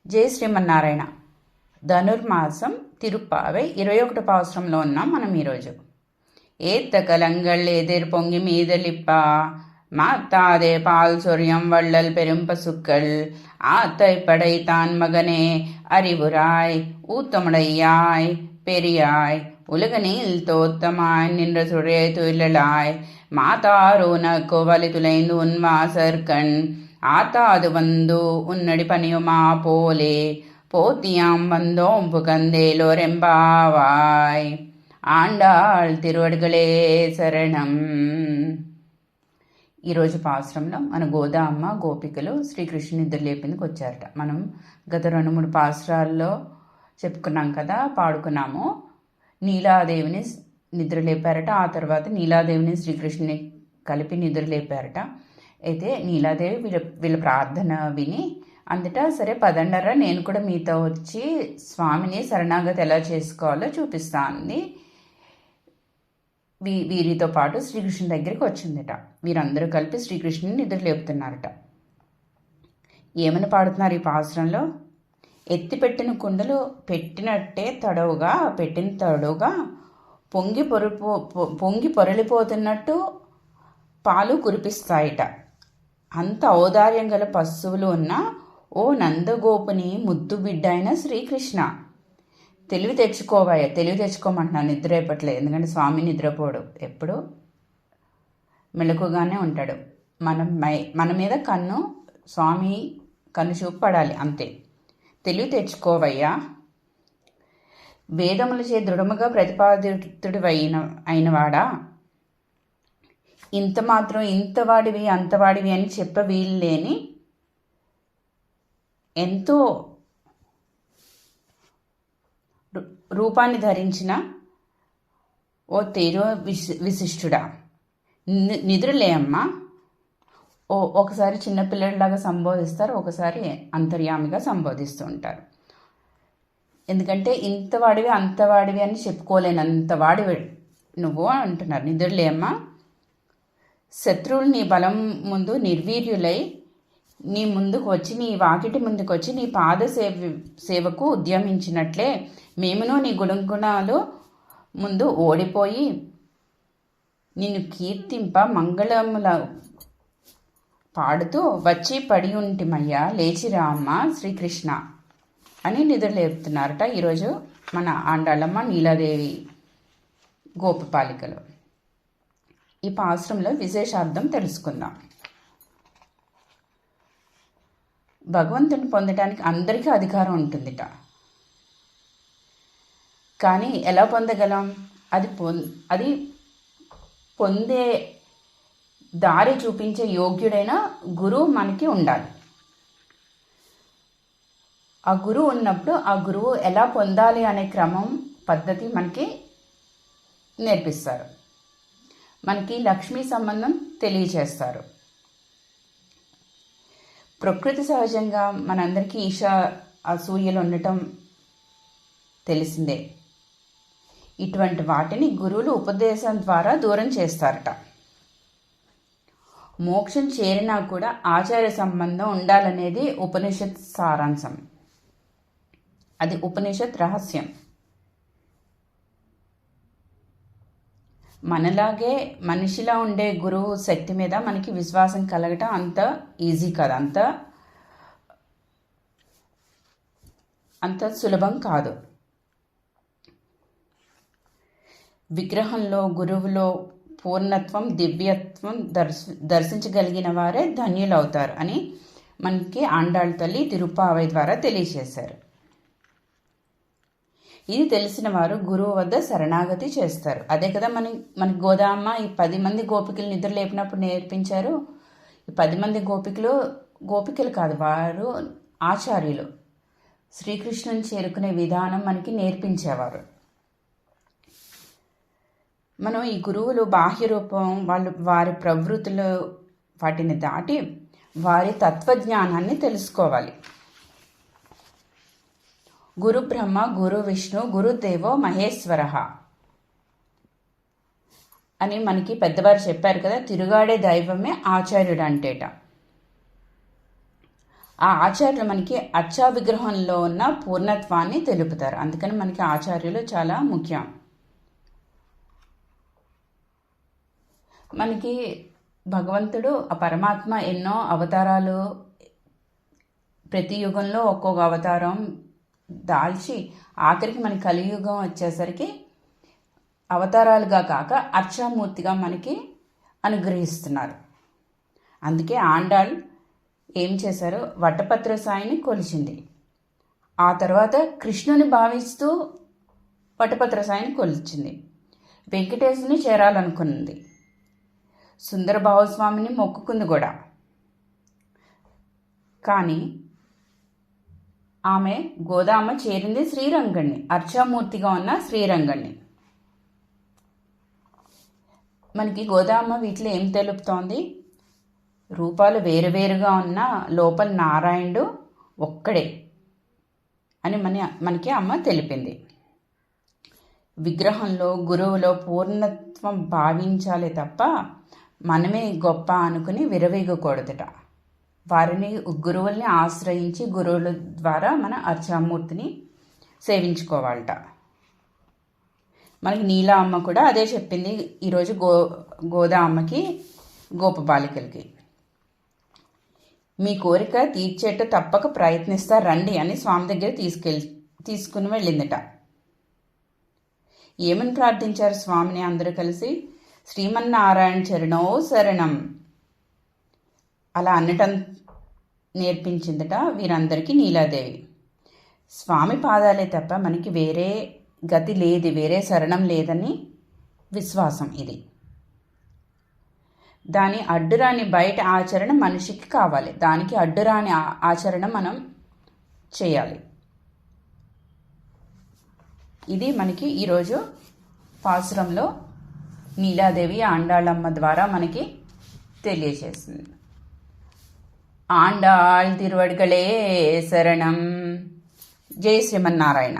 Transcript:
జై శ్రీమన్నారాయణ. ధనుర్మాసం తిరుప్పావై 21వ పాసురంలో ఉన్నాం మనం ఈరోజు. ஏத்த கலங்கள் எதிர் பொங்கி மீதலிப்பா மாத்தாதே பால் சொரியம் வள்ளல் பெரும் பசுக்கள் ஆத்தை படைத்தான் மகனே அறிவுராய் ஊத்தமுடையாய் பெரியாய் உலகனில் தோத்தமாய் நின்ற சுழே துயிலாய் மாதாரோனக்கு வலி துளைந்து உன் வாசற்கண் ஆத்தாது வந்து உன்னடி பணியுமா போலே போத்தியாம் வந்தோம் புகந்தேலோரெம்பாவாய். ఆండాళ్ తిరువడుగలే శరణం. ఈరోజు పాసురంలో మన గోదామ్మ గోపికలు శ్రీకృష్ణుని నిద్రలేపేందుకు వచ్చారట. మనం గత 2-3 పాసురాల్లో చెప్పుకున్నాం కదా, పాడుకున్నాము. నీలాదేవిని నిద్రలేపారట. ఆ తర్వాత నీలాదేవిని శ్రీకృష్ణుని కలిపి నిద్రలేపారట. అయితే నీలాదేవి వీళ్ళ ప్రార్థన విని అందుట సరే పదండరా, నేను కూడా మీతో వచ్చి స్వామిని శరణాగతి ఎలా చేసుకోవాలో చూపిస్తాంది. వీరితో పాటు శ్రీకృష్ణుని దగ్గరికి వచ్చిందట. వీరందరూ కలిపి శ్రీకృష్ణుని నిద్ర లేపుతున్నారట. ఏమని పాడుతున్నారు ఈ పాసురంలో? ఎత్తిపెట్టిన కుండలు పెట్టిన తడవుగా పొంగి పొరలిపోతున్నట్టు పాలు కురిపిస్తాయిట. అంత ఔదార్యం గల పశువులు ఉన్న ఓ నందగోపుని ముద్దు బిడ్డ అయిన శ్రీకృష్ణ, తెలివి తెచ్చుకోమంటున్నాను. నిద్ర రేపట్లేదు, ఎందుకంటే స్వామి నిద్రపోడు, ఎప్పుడు మెలకుగానే ఉంటాడు. మన మీద స్వామి కన్ను చూపు పడాలి, అంతే. తెలివి తెచ్చుకోవయ్యా. వేదములచే దృఢముగా ప్రతిపాదితుడు అయినవాడా, ఇంత మాత్రం ఇంతవాడివి అంతవాడివి అని చెప్ప వీల్లేని ఎంతో రూపాన్ని ధరించిన ఓ తేజో విశిష్టుడా, నిద్రలేమ్మా. ఒకసారి చిన్నపిల్లడిలాగా సంబోధిస్తారు, ఒకసారి అంతర్యామిగా సంబోధిస్తూ ఉంటారు. ఎందుకంటే ఇంతవాడివి అంతవాడివి అని చెప్పుకోలేనంతవాడివి నువ్వు అంటున్నారు. నిద్రలేమ్మా. శత్రువులు నీ బలం ముందు నిర్వీర్యులై నీ ముందుకు వచ్చి, నీ వాకిటి ముందుకు వచ్చి నీ పాద సేవకు ఉద్యమించినట్లే మేమును నీ గుణగుణాలు ముందు ఓడిపోయి నిన్ను కీర్తింప మంగళముల పాడుతూ వచ్చి పడి ఉంటిమయ్యా, లేచిరామ్మ శ్రీకృష్ణ అని నిద్రలేపుతున్నారట ఈరోజు మన ఆండాళ్ళమ్మ నీలాదేవి గోపపాలికలు. ఈ పాసురంలో విశేషార్థం తెలుసుకుందాం. భగవంతుని పొందడానికి అందరికీ అధికారం ఉంటుందిట. కానీ ఎలా పొందగలం? అది పొందే దారి చూపించే యోగ్యుడైన గురువు మనకి ఉండాలి. ఆ గురువు ఉన్నప్పుడు ఆ గురువు ఎలా పొందాలి అనే క్రమం పద్ధతి మనకి నేర్పిస్తారు. మనకి లక్ష్మీ సంబంధం తెలియచేస్తారు. ప్రకృతి సహజంగా మనందరికీ అసూయలు ఉండటం తెలిసిందే. ఇటువంటి వాటిని గురువులు ఉపదేశం ద్వారా దూరం చేస్తారట. మోక్షం చేరినా కూడా ఆచార్య సంబంధం ఉండాలనేది ఉపనిషత్ సారాంశం. అది ఉపనిషత్ రహస్యం. మనలాగే మనిషిలా ఉండే గురువు శక్తి మీద మనకి విశ్వాసం కలగటం అంత ఈజీ కాదు, అంత సులభం కాదు. విగ్రహంలో గురువులో పూర్ణత్వం దివ్యత్వం దర్శించగలిగిన వారే ధన్యులవుతారు అని మనకి ఆండాళ్ళ తల్లి తిరుప్పావై ద్వారా తెలియజేశారు. ఇది తెలిసిన వారు గురువు వద్ద శరణాగతి చేస్తారు. అదే కదా మనకి గోదామ్మ ఈ 10 మంది గోపికలు నిద్ర లేపినప్పుడు నేర్పించారు. ఈ 10 మంది గోపికలు కాదు, వారు ఆచార్యులు. శ్రీకృష్ణుని చేరుకునే విధానం మనకి నేర్పించేవారు. మనం ఈ గురువులు బాహ్య రూపం, వారి ప్రవృత్తులు వాటిని దాటి వారి తత్వజ్ఞానాన్ని తెలుసుకోవాలి. గురు బ్రహ్మ గురు విష్ణు గురుదేవో మహేశ్వర అని మనకి పెద్దవారు చెప్పారు కదా. తిరుగాడే దైవమే ఆచార్యుడు అంటేట. ఆ ఆచార్యులు మనకి అర్చా విగ్రహంలో ఉన్న పూర్ణత్వాన్ని తెలుపుతారు. అందుకని మనకి ఆచార్యులు చాలా ముఖ్యం. మనకి భగవంతుడు ఆ పరమాత్మ ఎన్నో అవతారాలు, ప్రతి యుగంలో ఒక్కొక్క అవతారం దాల్చి ఆఖరికి మన కలియుగం వచ్చేసరికి అవతారాలుగా కాక అర్చామూర్తిగా మనకి అనుగ్రహిస్తున్నారు. అందుకే ఆండాళ్ ఏం చేశారు, వట్టపత్ర సాయిని కొలిచింది. ఆ తర్వాత కృష్ణుని భావిస్తూ వట్టపత్ర సాయిని కొలిచింది. వెంకటేశ్వరుని చేరాలనుకున్నది. సుందర భావస్వామిని మొక్కుకుంది కూడా. కానీ ఆమె గోదామ చేరింది శ్రీరంగణ్ణి, అర్చామూర్తిగా ఉన్న శ్రీరంగణ్ణి. మనకి గోదామ వీటిలో ఏం తెలుపుతోంది, రూపాలు వేరువేరుగా ఉన్న లోపల నారాయణుడు ఒక్కడే అని మనకి అమ్మ తెలిపింది. విగ్రహంలో గురువులో పూర్ణత్వం భావించాలి తప్ప మనమే గొప్ప అనుకుని విరవీగకూడదట. వారిని గురువుల్ని ఆశ్రయించి గురువుల ద్వారా మన అర్చామూర్తిని సేవించుకోవాలట. మనకి నీలా అమ్మ కూడా అదే చెప్పింది ఈరోజు గోదా అమ్మకి, గోపబాలికలకి. మీ కోరిక తీర్చేట్టు తప్పక ప్రయత్నిస్తా రండి అని స్వామి దగ్గర తీసుకుని వెళ్ళిందట. ఏమని ప్రార్థించారు స్వామిని అందరూ కలిసి? శ్రీమన్నారాయణ చరణో శరణం అలా అనటం నేర్పించిందట వీరందరికీ నీలాదేవి. స్వామి పాదాలే తప్ప మనకి వేరే గతి లేదు, వేరే శరణం లేదని విశ్వాసం ఇది. దాని అడ్డురాని బయట ఆచరణ మనిషికి కావాలి, దానికి అడ్డురాని ఆచరణ మనం చేయాలి. ఇది మనకి ఈరోజు పాసురంలో నీలాదేవి ఆండాళ్ళమ్మ ద్వారా మనకి తెలియజేసింది. ఆండాళ్ తిరువడిగళే శరణం. జై శ్రీమన్నారాయణ.